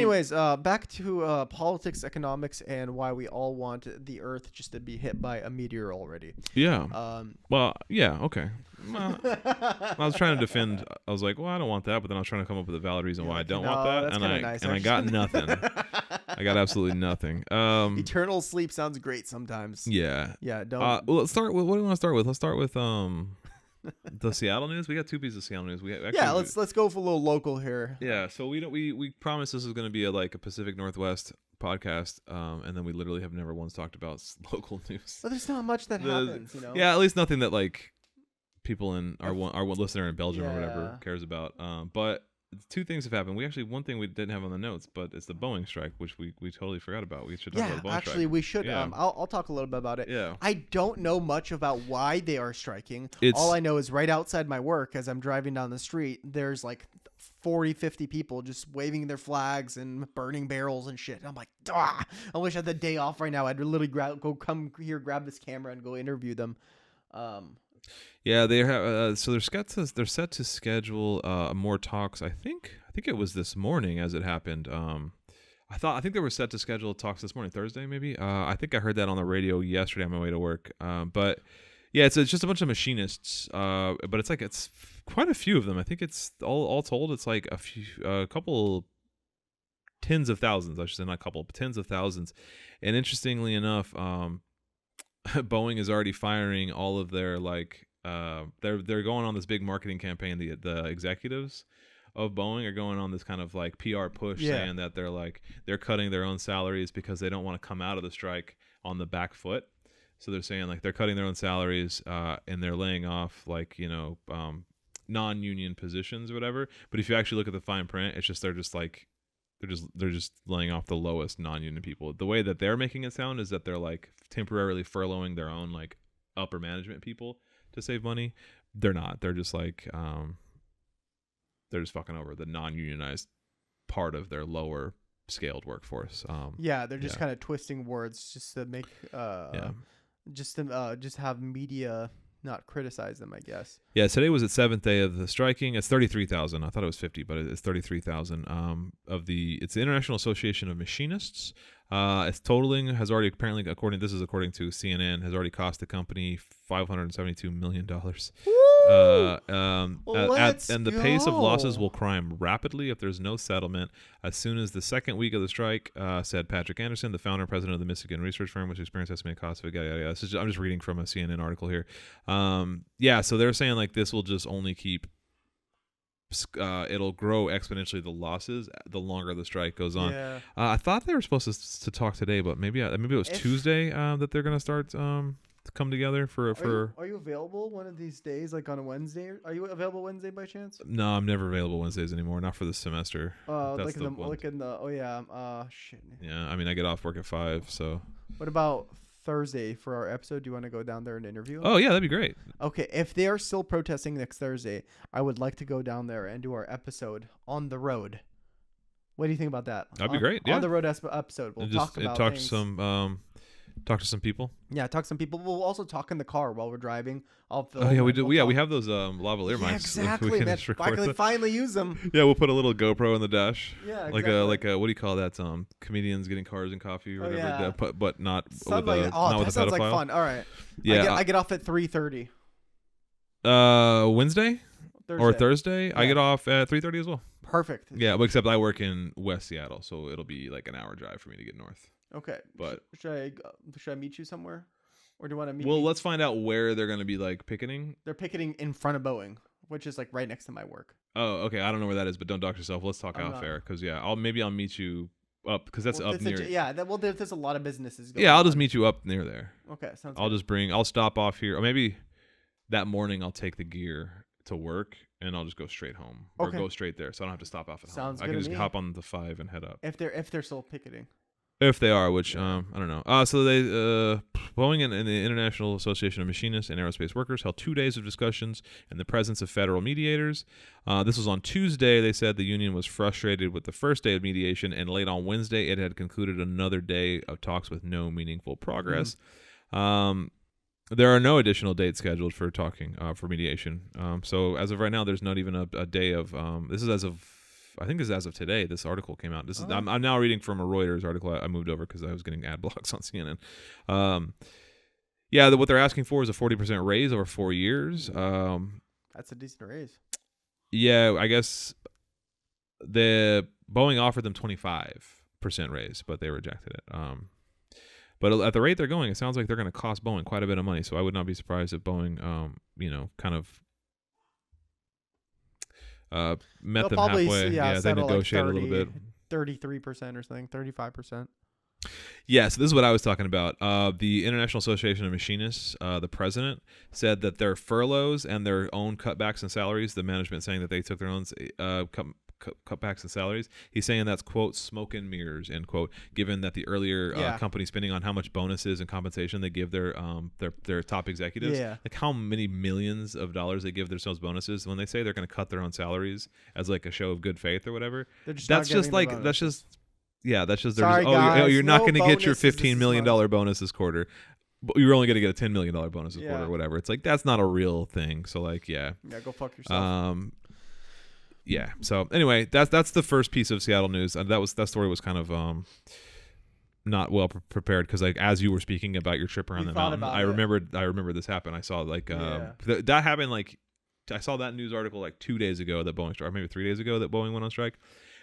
anyways, back to politics, economics, and why we all want the Earth just to be hit by a meteor already. Yeah. Well, yeah. Okay. Well, I was trying to defend. I was like, well, I don't want that, but then I was trying to come up with a valid reason why I don't want that, that's and nice, I got nothing. I got absolutely nothing. Eternal sleep sounds great sometimes. Yeah. Yeah. Don't. Well, let's start with what do you want to start with? Let's start with the Seattle news. We got two pieces of Seattle news. Let's go for a little local here. Yeah. So we promised this was going to be a Pacific Northwest podcast, and then we literally have never once talked about local news. But there's not much that happens, Yeah, at least nothing that people in our listener in Belgium or whatever cares about. But two things have happened. One thing we didn't have on the notes, but it's the Boeing strike, which we totally forgot about. We should talk about the Boeing strike. We should. Yeah. I'll talk a little bit about it. Yeah. I don't know much about why they are striking. It's, all I know is right outside my work, as I'm driving down the street, there's 40, 50 people just waving their flags and burning barrels and shit. And I'm like, ah! I wish I had the day off right now. I'd literally come here, grab this camera, and go interview them. Yeah, they have. So they're set to schedule more talks. I think it was this morning as it happened. I think they were set to schedule talks this morning, Thursday maybe. I think I heard that on the radio yesterday on my way to work. But yeah, it's just a bunch of machinists. But it's quite a few of them. I think it's all told, it's like a couple tens of thousands. I should say not a couple, but tens of thousands. And interestingly enough, Boeing is already firing all of their they're going on this big marketing campaign. The executives of Boeing are going on this kind of PR push, saying that they're cutting their own salaries because they don't want to come out of the strike on the back foot. So they're saying they're cutting their own salaries and they're laying off non-union positions or whatever. But if you actually look at the fine print, it's just they're just laying off the lowest non-union people. The way that they're making it sound is that they're temporarily furloughing their own upper management people to save money. They're not. They're just they're just fucking over the non-unionized part of their lower scaled workforce. They're just kind of twisting words just to make just have media not criticize them, I guess. Yeah, today was the 7th day of the striking. It's 33,000. I thought it was 50, but it's 33,000 it's the International Association of Machinists. Its totaling has already apparently, according to CNN, has already cost the company $572 million. And the pace of losses will climb rapidly if there's no settlement as soon as the second week of the strike, said Patrick Anderson, the founder and president of the Michigan research firm, which experienced estimated costs of I'm just reading from a CNN article here. So they're saying this will just only keep it'll grow exponentially, the losses, the longer the strike goes on. I thought they were supposed to talk today, but maybe it was Tuesday that they're gonna start to come together for. Are you available one of these days, on a Wednesday? Are you available Wednesday by chance? No, I'm never available Wednesdays anymore. Not for this semester. Shit. Yeah, I get off work at 5. So. What about Thursday for our episode? Do you want to go down there and interview them? Oh yeah, that'd be great. Okay, if they are still protesting next Thursday, I would like to go down there and do our episode on the road. What do you think about that? That'd be great. Yeah, on the road episode, we'll talk about things. Talk to some people. Yeah, talk to some people. We'll also talk in the car while we're driving. We do. We have those lavalier mics. Exactly. We can man. just record I can finally use them. Yeah, we'll put a little GoPro in the dash. Yeah, exactly. What do you call that? Comedians getting cars and coffee or whatever. Yeah. But not Something with a not with a sounds pedophile. like fun. All right. Yeah, I get off at 3:30. Wednesday or Thursday. Yeah. I get off at 3:30 as well. Perfect. Yeah, but except I work in West Seattle, so it'll be an hour drive for me to get north. Okay. But should I meet you somewhere, or do you want to meet? Well, let's find out where they're going to be picketing. They're picketing in front of Boeing, which is right next to my work. Oh, okay. I don't know where that is, but don't dox yourself. Let's talk out fair, because I'll meet you up, because that's up near. There's a lot of businesses. I'll just meet you up near there. Okay, sounds. I'll stop off here, or maybe that morning I'll take the gear to work and I'll just go straight home or go straight there, so I don't have to stop off at home. I can just hop on the 5 and head up. If they're still picketing. If they are, which I don't know. So they Boeing and the International Association of Machinists and Aerospace Workers held 2 days of discussions in the presence of federal mediators. This was on Tuesday. They said the union was frustrated with the first day of mediation, and late on Wednesday it had concluded another day of talks with no meaningful progress. There are no additional dates scheduled for talking for mediation. So as of right now, there's not even a day of. This is as of I think this is as of today. This article came out. This is Oh. I'm now reading from a Reuters article. I moved over because I was getting ad blocks on CNN. Yeah, what they're asking for is a 40% raise over 4 years. That's a decent raise. Yeah, I guess the Boeing offered them 25% raise, but they rejected it. But at the rate they're going, it sounds like they're going to cost Boeing quite a bit of money. So I would not be surprised if Boeing, kind of met They'll them probably, halfway. yeah, They settle like negotiated a little bit. 33% or something, 35%. Yeah, so this is what I was talking about. The International Association of Machinists, the president, said that their furloughs and their own cutbacks in salaries, the management saying that they took their own cutbacks in salaries, he's saying that's, quote, smoke and mirrors, end quote, given that the earlier company spending on how much bonuses and compensation they give their top executives. Yeah. Like how many millions of dollars they give themselves bonuses when they say they're going to cut their own salaries as like a show of good faith or whatever. That's just That's just Sorry, you're not no going to get your bonuses $15 million bonus this quarter, but you're only going to get a $10 million bonus this quarter or whatever. It's like that's not a real thing. So like yeah, go fuck yourself. Yeah. So anyway, that's the first piece of Seattle news, and that story was kind of not well prepared because like as you were speaking about your trip around the mountain, I remembered this happened. I saw like that happened like I saw that news article like 2 days ago that Boeing strike, maybe 3 days ago that Boeing went on strike.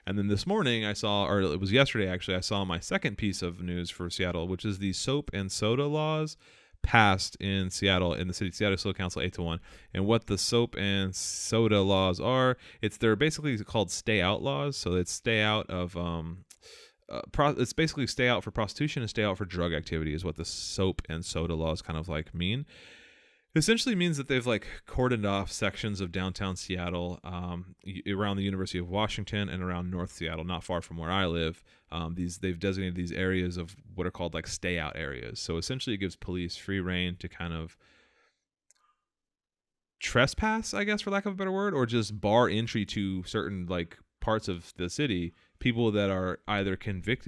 And then this morning I saw, or it was yesterday actually, I saw my second piece of news for Seattle, which is the soap and soda laws passed in Seattle, in the city Seattle City Council 8-1. And what the soap and soda laws are, they're basically called stay out laws. So it's stay out of it's basically stay out for prostitution and stay out for drug activity is what the soap and soda laws kind of like mean. Essentially means that they've like cordoned off sections of downtown Seattle, around the University of Washington and around North Seattle, not far from where I live. They've designated these areas of what are called like stay out areas. So essentially it gives police free reign to kind of trespass, I guess, for lack of a better word, or just bar entry to certain like parts of the city, people that are either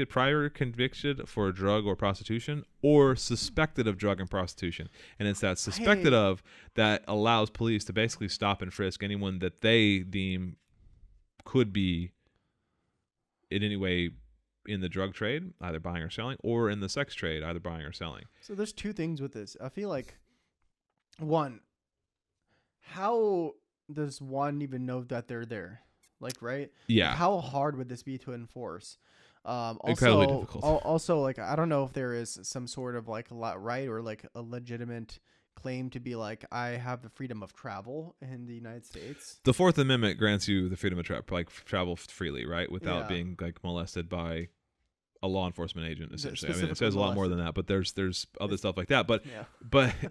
prior convicted for drug or prostitution or suspected of drug and prostitution. And it's that suspected of that allows police to basically stop and frisk anyone that they deem could be in any way in the drug trade, either buying or selling, or in the sex trade, either buying or selling. So there's two things with this. I feel like, one, how does one even know that they're there? Like, right? Yeah. How hard would this be to enforce? Incredibly difficult. Also, like, I don't know if there is some sort of like right or like a legitimate claim to be like, I have the freedom of travel in the United States. The Fourth Amendment grants you the freedom of travel freely, right, without being like molested by a law enforcement agent. Essentially, I mean, it says a lot more than that, but there's other stuff like that. But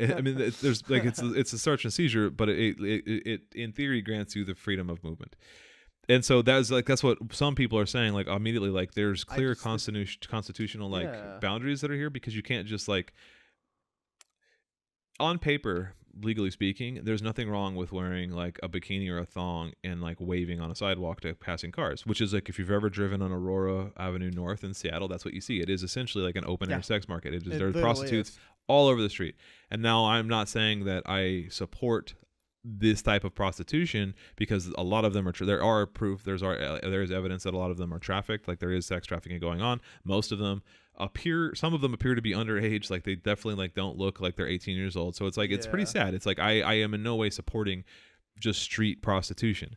I mean, there's like it's a search and seizure, but it in theory grants you the freedom of movement. And so that's what some people are saying. Like immediately, like there's clear constitutional like boundaries that are here because you can't just like on paper, legally speaking, there's nothing wrong with wearing like a bikini or a thong and like waving on a sidewalk to passing cars. Which is like if you've ever driven on Aurora Avenue North in Seattle, that's what you see. It is essentially like an open air sex market. There's prostitutes all over the street. And now I'm not saying that I support this type of prostitution because a lot of them are there is evidence that a lot of them are trafficked, like there is sex trafficking going on. Most of them some of them appear to be underage, like they definitely like don't look like they're 18 years old. So it's like it's pretty sad. It's like I am in no way supporting just street prostitution.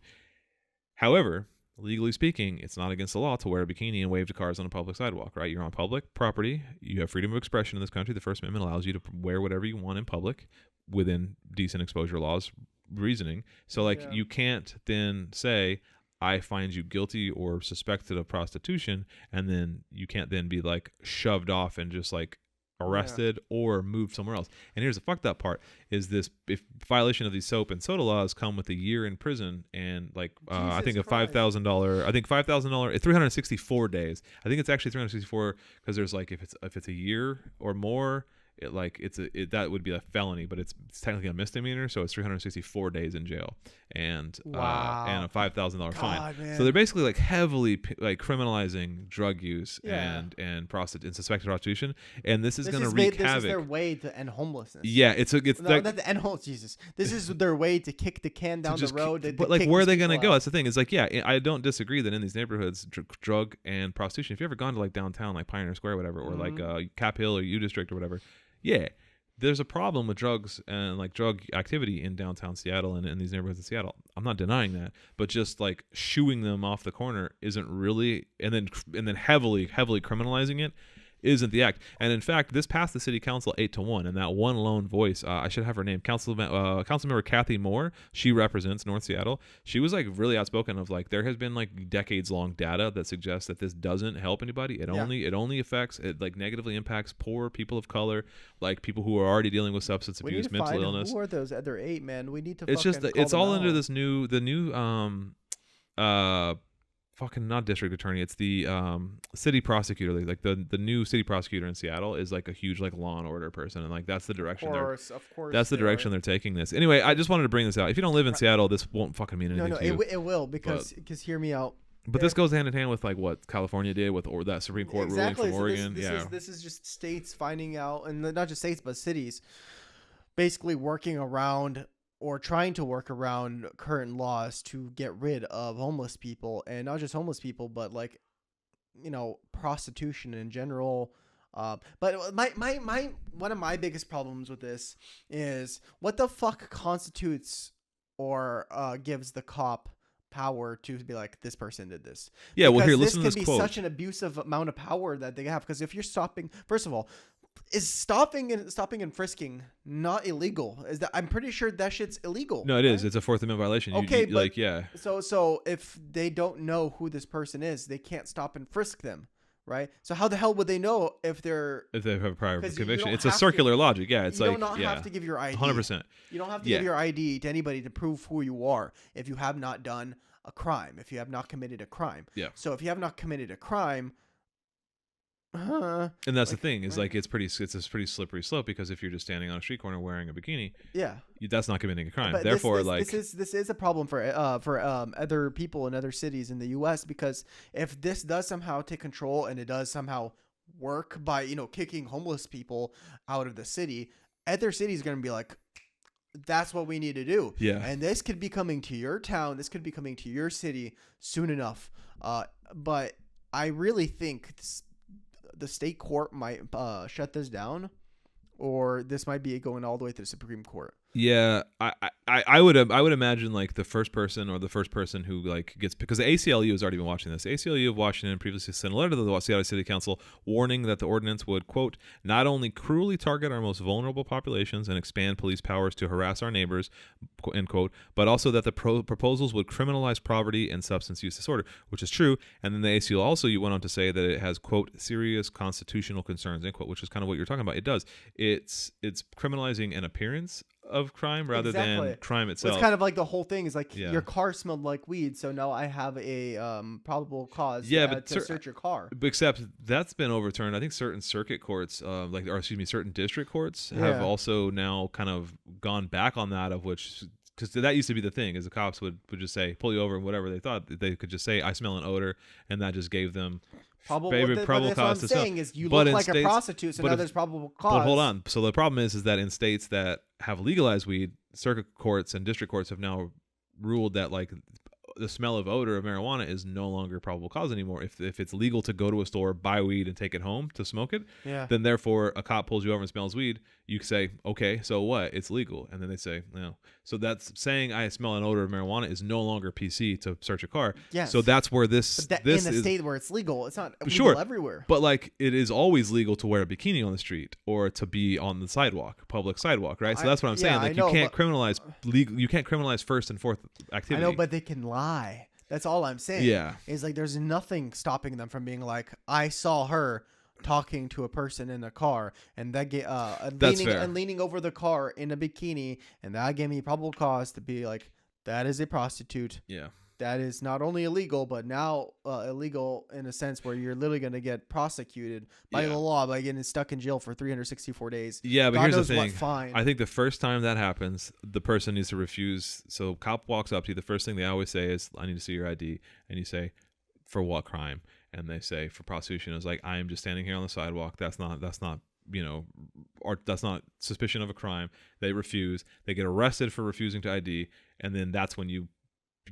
However, legally speaking, it's not against the law to wear a bikini and wave to cars on a public sidewalk, right? You're on public property. You have freedom of expression in this country. The First Amendment allows you to wear whatever you want in public within decent exposure laws reasoning. So like you can't then say I find you guilty or suspected of prostitution, and then you can't then be like shoved off and just like arrested or moved somewhere else. And here's the fucked up part is this: if violation of these soap and soda laws come with a year in prison and like I think a $5,000, I think $5,000, 364 days. I think it's actually 364 because there's like if it's a year or more, that would be a felony, but it's technically a misdemeanor, so it's 364 days in jail and Wow. a $5,000 fine. God, man. So they're basically like heavily like criminalizing drug use Yeah. and suspected prostitution, and this is going to This wreak is havoc. their way to end homelessness. Yeah, it's No, like, not the end homeless. Jesus, this is their way to kick the can down the road. but like, where are they going to go? That's the thing. It's like, yeah, I don't disagree that in these neighborhoods, drug and prostitution. If you ever gone to like downtown, like Pioneer Square, or whatever, or like Cap Hill or U District or whatever, yeah, there's a problem with drugs and like drug activity in downtown Seattle and in these neighborhoods in Seattle. I'm not denying that, but just like shooing them off the corner isn't really, and then heavily criminalizing it isn't the act. And in fact, this passed the city council 8-1, and that one lone voice, I should have her name, Councilmember Kathy Moore. She represents North Seattle. She was like really outspoken of like, there has been like decades long data that suggests that this doesn't help anybody. It only affects, it like negatively impacts poor people of color, like people who are already dealing with substance abuse, mental illness. Who are those other 8, man? We need to. It's just it's all under this new fucking not district attorney. It's the city prosecutor. Like the new city prosecutor in Seattle is like a huge like law and order person, and like that's the direction. Of course. That's the direction they're taking this. Anyway, I just wanted to bring this out. If you don't live in Seattle, this won't fucking mean anything to you. It will because hear me out. But this goes hand in hand with like what California did with that Supreme Court ruling from Oregon. This is just states finding out, and not just states but cities, basically working around or trying to work around current laws to get rid of homeless people, and not just homeless people, but like, prostitution in general. But my one of my biggest problems with this is what the fuck constitutes or gives the cop power to be like, this person did this. Yeah, well, here, this listen to this can be quote. Such an abusive amount of power that they have, because if you're stopping, first of all, is stopping and frisking not illegal? Is that, I'm pretty sure that shit's illegal. No, it is. It's a Fourth Amendment violation. Okay, like, yeah. So if they don't know who this person is, they can't stop and frisk them, right? So how the hell would they know if they have a prior conviction? It's a circular logic. Yeah, it's like, you don't have to give your ID. 100%. You don't have to give your ID to anybody to prove who you are if you have not done a crime, if you have not committed a crime. Yeah. So if you have not committed a crime, and that's the thing is like it's a pretty slippery slope, because if you're just standing on a street corner wearing a bikini, that's not committing a crime. But therefore, this is a problem for other people in other cities in the U.S., because if this does somehow take control and it does somehow work by kicking homeless people out of the city, other cities are going to be like, that's what we need to do. Yeah. And this could be coming to your town. This could be coming to your city soon enough. But I really think the state court might shut this down, or this might be going all the way to the Supreme Court. Yeah, I would imagine like the first person who like gets, because the ACLU has already been watching this. The ACLU of Washington previously sent a letter to the Seattle City Council warning that the ordinance would, quote, not only cruelly target our most vulnerable populations and expand police powers to harass our neighbors, end quote, but also that the proposals would criminalize poverty and substance use disorder, which is true. And then the ACLU also, you went on to say that it has, quote, serious constitutional concerns, end quote, which is kind of what you're talking about. It does. It's criminalizing an appearance of crime rather than crime itself. It's kind of like the whole thing is like, your car smelled like weed, so now I have a probable cause to search your car. Except that's been overturned. I think certain circuit courts, certain district courts have also now kind of gone back on that, of which, because that used to be the thing, is the cops would just say, pull you over, and whatever they thought, they could just say, I smell an odor, and that just gave them probable cause. What I'm saying is, you look like a prostitute, so now there's probable cause. But hold on. So the problem is that in states that have legalized weed, circuit courts and district courts have now ruled that like the smell of odor of marijuana is no longer probable cause anymore. If it's legal to go to a store, buy weed, and take it home to smoke it, then therefore a cop pulls you over and smells weed, you say, okay, so what? It's legal. And then they say, no. So that's saying I smell an odor of marijuana is no longer PC to search a car. Yes. So that's where this in a state where it's legal, it's not legal everywhere. But like it is always legal to wear a bikini on the street or to be on the sidewalk, public sidewalk, right? So that's what I'm saying. Like you can't criminalize first and fourth activity. I know, but they can lie. That's all I'm saying. Yeah. Is like there's nothing stopping them from being like, I saw her talking to a person in a car, and that leaning over the car in a bikini, and that gave me probable cause to be like, that is a prostitute. Yeah. that is not only illegal, but now illegal in a sense where you're literally going to get prosecuted by the law by getting stuck in jail for 364 days. Yeah, but God here's the knows thing. what fine. I think the first time that happens, the person needs to refuse. So cop walks up to you. The first thing they always say is, "I need to see your ID." And you say, "For what crime?" And they say, "For prostitution." It's like, "I am just standing here on the sidewalk. That's not or that's not suspicion of a crime." They refuse. They get arrested for refusing to ID, and then that's when you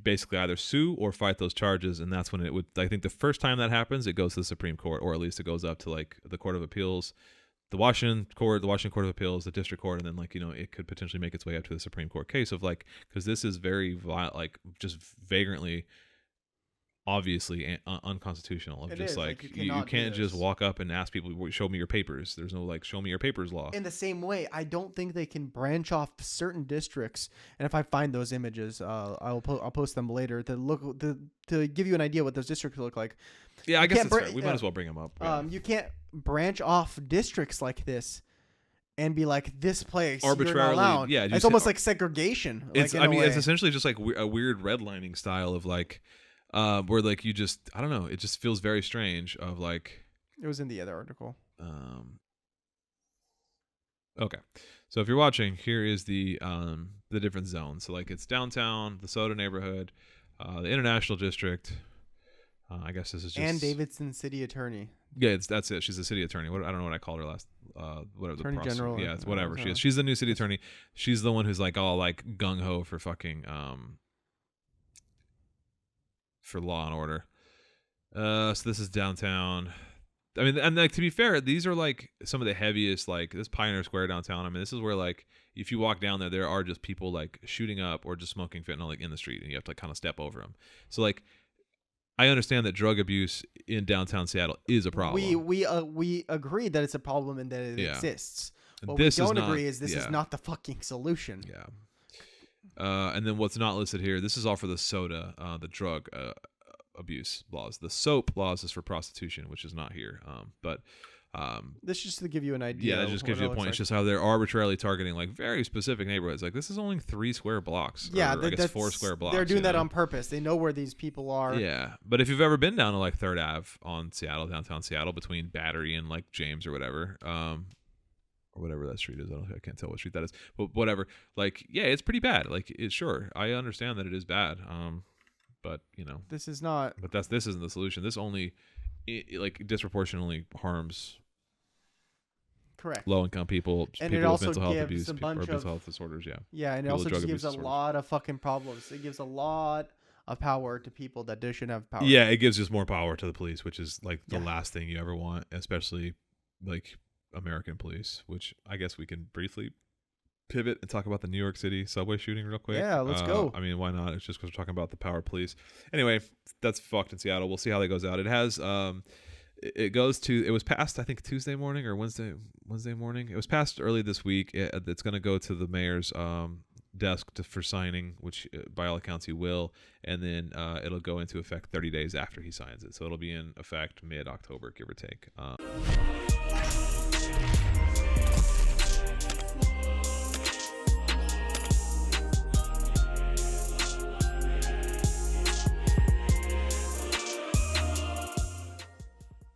basically either sue or fight those charges. And that's when it would, I think the first time that happens, it goes to the Supreme Court, or at least it goes up to like the Court of Appeals, the Washington Court of Appeals, the District Court, and then like, it could potentially make its way up to the Supreme Court case of like, because this is very like just vagrantly obviously unconstitutional of It just is, like you you cannot do can't just this. walk up and ask people, show me your papers. There's no like show me your papers law. In the same way, I don't think they can branch off certain districts. And if I find those images, I'll post them later to give you an idea what those districts look like. Yeah, I You guess can't that's fair. We might as well bring them up. Yeah. You can't branch off districts like this and be like, this place Arbitrarily, you're not allowed. yeah, It's almost like segregation. It's like, in a way. it's essentially just like a weird redlining style of like where like you just, I don't know, it just feels very strange of like It was in the other article. Okay, so if you're watching, here is the different zones. So like it's downtown, the Soda neighborhood, the International District. I guess this is just Ann Davidson, city attorney. Yeah, that's it. She's the city attorney. I don't know what I called her last. Whatever Attorney the General. Yeah, it's whatever she is. She's the new city attorney. She's the one who's like all like gung ho for fucking for law and order. So this is downtown. I mean, and like to be fair, these are like some of the heaviest. Like this Pioneer Square downtown. I mean, this is where like if you walk down there are just people like shooting up or just smoking fentanyl like in the street, and you have to like kind of step over them. So like, I understand that drug abuse in downtown Seattle is a problem. We agree that it's a problem and that it exists. What this we don't is not, agree is this is not the fucking solution. Yeah. And then what's not listed here, this is all for the soda, the drug abuse laws. The soap laws is for prostitution, which is not here. But this is just to give you an idea. Yeah, that just gives you a point. It's just how they're arbitrarily targeting like very specific neighborhoods. Like this is only 3 square blocks. Yeah, or, I guess 4 square blocks. They're doing that on purpose. They know where these people are. Yeah, but if you've ever been down to like 3rd Ave on downtown Seattle, between Battery and like James or whatever, or whatever that street is, I can't tell what street that is, but whatever. Like, yeah, it's pretty bad. Like, sure, I understand that it is bad. But this is not. But this isn't the solution. This only like disproportionately harms. Correct. Low-income people, and people it with also mental health gives abuse, a people, or bunch mental of health disorders. Yeah. Yeah, and it also just gives a lot of fucking problems. It gives a lot of power to people that they shouldn't have power. Yeah, it gives just more power to the police, which is like the last thing you ever want, especially like American police. Which I guess we can briefly pivot and talk about the New York City subway shooting real quick. Yeah, let's go. I mean, why not? It's just because we're talking about the power of police. Anyway, that's fucked in Seattle. We'll see how that goes out. It has it was passed I think Tuesday morning or Wednesday morning. It was passed early this week. It's going to go to the mayor's desk for signing, which by all accounts he will, and then it'll go into effect 30 days after he signs it. So it'll be in effect mid-October, give or take.